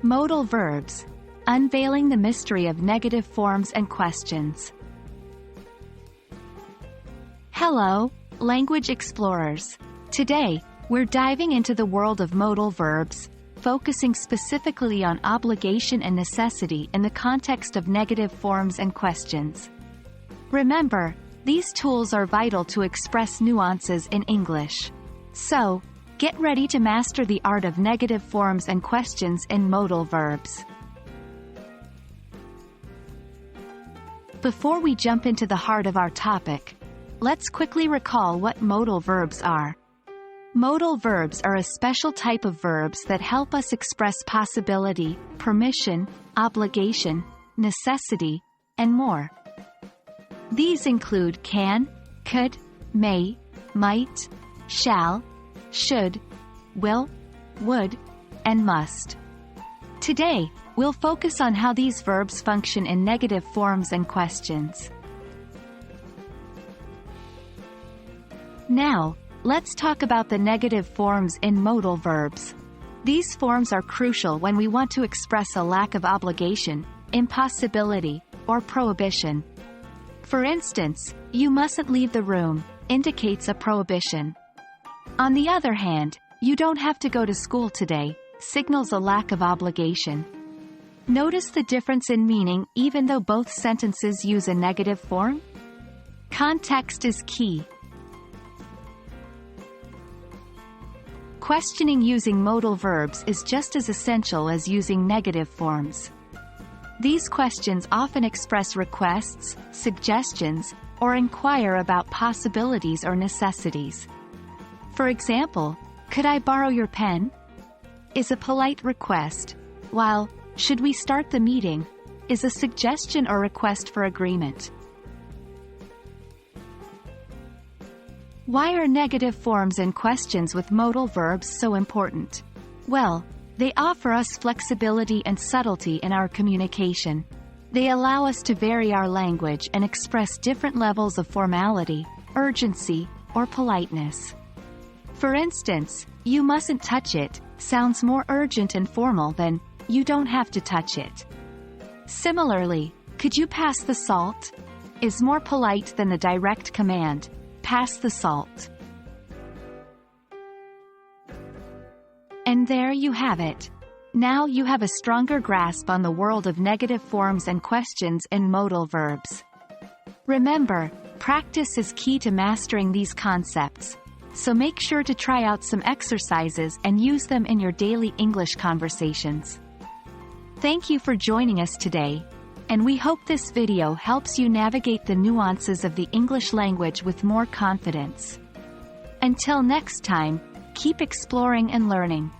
Modal verbs. Unveiling the mystery of negative forms and questions. Hello, language explorers. Today, we're diving into the world of modal verbs, focusing specifically on obligation and necessity in the context of negative forms and questions. Remember, these tools are vital to express nuances in English. So, get ready to master the art of negative forms and questions in modal verbs. Before we jump into the heart of our topic, let's quickly recall what modal verbs are. Modal verbs are a special type of verbs that help us express possibility, permission, obligation, necessity, and more. These include can, could, may, might, shall, should, will, would, and must. Today, we'll focus on how these verbs function in negative forms and questions. Now, let's talk about the negative forms in modal verbs. These forms are crucial when we want to express a lack of obligation, impossibility, or prohibition. For instance, you mustn't leave the room indicates a prohibition. On the other hand, you don't have to go to school today signals a lack of obligation. Notice the difference in meaning even though both sentences use a negative form? Context is key. Questioning using modal verbs is just as essential as using negative forms. These questions often express requests, suggestions, or inquire about possibilities or necessities. For example, could I borrow your pen? Is a polite request, while should we start the meeting is a suggestion or request for agreement. Why are negative forms and questions with modal verbs so important? Well, they offer us flexibility and subtlety in our communication. They allow us to vary our language and express different levels of formality, urgency, or politeness. For instance, you mustn't touch it sounds more urgent and formal than you don't have to touch it. Similarly, could you pass the salt? Is more polite than the direct command, pass the salt. And there you have it. Now you have a stronger grasp on the world of negative forms and questions in modal verbs. Remember, practice is key to mastering these concepts, so make sure to try out some exercises and use them in your daily English conversations. Thank you for joining us today, and we hope this video helps you navigate the nuances of the English language with more confidence. Until next time, keep exploring and learning.